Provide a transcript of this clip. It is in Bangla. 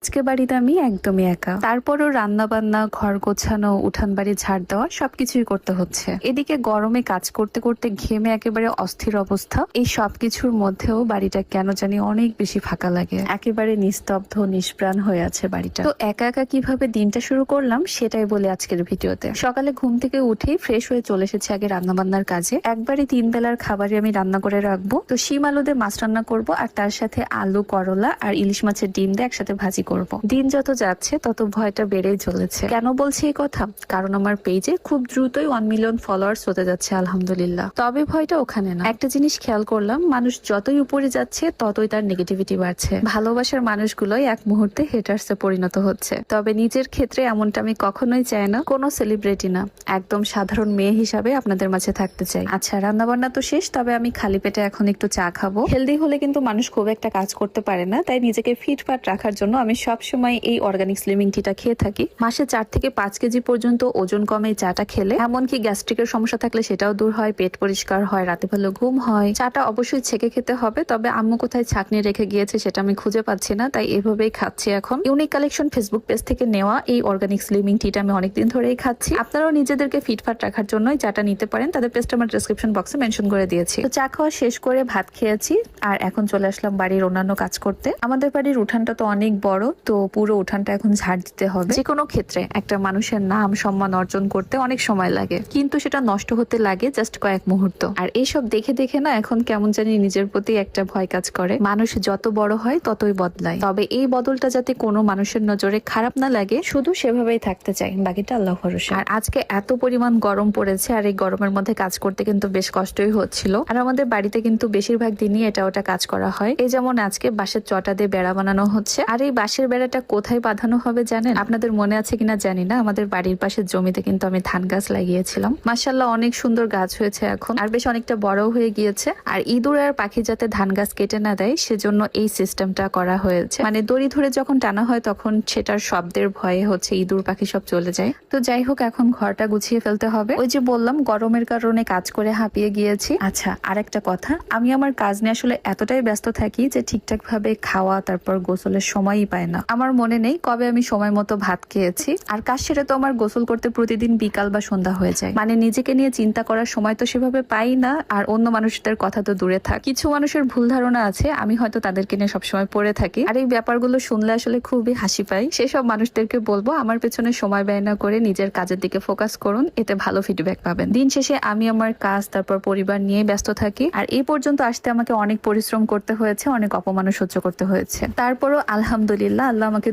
আজকে বাড়িতে আমি একদমই একা। তারপরও রান্না বান্না, ঘর গোছানো, উঠান বাড়ি ঝাড় দেওয়া সবকিছুই করতে হচ্ছে। এদিকে গরমে কাজ করতে করতে ঘেমে একেবারে অস্থির অবস্থা। এই সবকিছুর মধ্যেও বাড়িটা কেন জানি অনেক বেশি ফাঁকা লাগে। একেবারে নিস্তব্ধ, নিষ্প্রাণ হয়ে আছে বাড়িটা। তো একা একা কিভাবে দিনটা শুরু করলাম সেটাই বলে আজকের ভিডিওতে। সকালে ঘুম থেকে উঠেই ফ্রেশ হয়ে চলে এসেছি আগে রান্না বান্নার কাজে। একবারে 3 বেলার খাবারই আমি রান্না করে রাখবো। তো শিম আলু দিয়ে মাছ রান্না করবো, আর তার সাথে আলু, করলা আর ইলিশ মাছের ডিম দিয়ে একসাথে ভাজি করব। দিন যত যাচ্ছে তত ভয়টা বেড়েই চলেছে। কেন বলছি এই কথা? কারণ আমার পেজে খুব দ্রুতই 1 মিলিয়ন ফলোয়ার্স হতে যাচ্ছে আলহামদুলিল্লাহ। তবে ভয়টা ওখানে না। একটা জিনিস খেয়াল করলাম, মানুষ যতই উপরে যাচ্ছে ততই তার নেগেটিভিটি বাড়ছে। ভালোবাসার মানুষগুলোই এক মুহূর্তে হেটার্সে পরিণত হচ্ছে। তবে নিজের ক্ষেত্রে এমনটা আমি কখনোই চাই না। কোনো সেলিব্রিটি না, একদম সাধারণ মেয়ে হিসাবে আপনাদের মাঝে থাকতে চাই। আচ্ছা, রান্না বান্না তো শেষ, তবে আমি খালি পেটে এখন একটু চা খাবো। হেলদি হলে কিন্তু মানুষ খুব একটা কাজ করতে পারে না, তাই নিজেকে ফিটফাট রাখার জন্য আমি সবসময় এই অর্গানিক স্লিমিং টিটা খেয়ে থাকি। মাসে 4 থেকে 5 কেজি পর্যন্ত ওজন কমে এই চাটা খেলে। এমনকি গ্যাস্ট্রিকের সমস্যা থাকলে সেটাও দূর হয়, পেট পরিষ্কার হয়, রাতে ভালো ঘুম হয়। চাটা অবশ্যই ছেঁকে খেতে হবে, তবে আম্মু কোথায় ছাঁকনি রেখে গিয়েছে সেটা আমি খুঁজে পাচ্ছি না, তাই এভাবেই খাচ্ছি এখন। ইউনিক কালেকশন ফেসবুক পেজ থেকে নেওয়া এই অর্গানিক স্লিমিং টিটা আমি অনেকদিন ধরেই খাচ্ছি। আপনারাও নিজেদেরকে ফিটফাট রাখার জন্য এই চাটা নিতে পারেন, তাদের পেজটা আমার ডেসক্রিপশন বক্সে মেনশন করে দিয়েছি। তো চা খাওয়া শেষ করে ভাত খেয়েছি, আর এখন চলে আসলাম বাড়ির অন্যান্য কাজ করতে। আমাদের বাড়ির উঠানটা তো অনেক বড়, তো পুরো উঠানটা এখন ঝাড় দিতে হবে। যে কোনো ক্ষেত্রে একটা মানুষের নাম সম্মান অর্জন করতে অনেক সময় লাগে, কিন্তু সেটা নষ্ট হতে লাগে জাস্ট কয়েক মুহূর্ত। আর এইসব দেখে দেখে না এখন কেমন জানি নিজের প্রতি একটা ভয় কাজ করে। মানুষ যত বড় হয় ততই বদলায়, তবে এই বদলটা যাতে কোনো মানুষের নজরে খারাপ না লাগে, শুধু সেভাবেই থাকতে চাই, বাকিটা আল্লাহ ভরসা। আর আজকে এত পরিমাণ গরম পড়েছে, আর এই গরমের মধ্যে কাজ করতে কিন্তু বেশ কষ্টই হচ্ছিল। আর আমাদের বাড়িতে কিন্তু বেশিরভাগ দিনই এটা ওটা কাজ করা হয়। এই যেমন আজকে বাঁশের চটা দিয়ে বেড়া বানানো হচ্ছে। আর এই বাঁশের বেড়াটা কোথায় বাঁধানো হবে জানেন? আপনাদের মনে আছে কিনা জানি না, আমাদের বাড়ির পাশের জমিতে কিন্তু আমি ধান গাছ লাগিয়েছিলাম। মাশাআল্লাহ, অনেক সুন্দর গাছ হয়েছে এখন, আর বেশ অনেকটা বড় হয়ে গিয়েছে। আর ইঁদুর আর পাখি যাতে ধান গাছ কেটে না দেয় সেজন্য এই সিস্টেমটা করা হয়েছে। মানে দড়ি ধরে যখন টানা হয় তখন সেটার শব্দের ভয়ে হচ্ছে ইঁদুর পাখি সব চলে যায়। তো যাই হোক, এখন ঘরটা গুছিয়ে ফেলতে হবে। ওই যে বললাম গরমের কারণে কাজ করে হাঁপিয়ে গিয়েছি। আচ্ছা, আর একটা কথা, আমি আমার কাজ নিয়ে আসলে এতটাই ব্যস্ত থাকি যে ঠিকঠাক ভাবে খাওয়া তারপর গোসলের সময়ই পায় না। আমার মনে নেই কবে আমি সময় মতো ভাত খেয়েছি। আর কাজ সেরে তো আমার গোসল করতে প্রতিদিন বিকাল বা সন্ধ্যা হয়ে যায়। মানে নিজেকে নিয়ে চিন্তা করার সময় তো সেভাবে পাই না, আর অন্য মানুষদের কথা তো দূরে থাক। কিছু মানুষের ভুল ধারণা আছে আমি হয়তো তাদেরকে নিয়ে সবসময় পড়ে থাকি, আর এই ব্যাপারগুলো শুনলে আসলে খুবই হাসি পাই। সেসব মানুষদেরকে বলবো আমার পেছনে সময় ব্যয় না করে নিজের কাজের দিকে ফোকাস করুন, এতে ভালো ফিডব্যাক পাবেন। দিন শেষে আমি আমার কাজ তারপর পরিবার নিয়ে ব্যস্ত থাকি, আর এই পর্যন্ত আসতে আমাকে অনেক পরিশ্রম করতে হয়েছে, অনেক অপমান সহ্য করতে হয়েছে। তারপরও আলহামদুলিল্লাহ, আল্লাহ আমাকে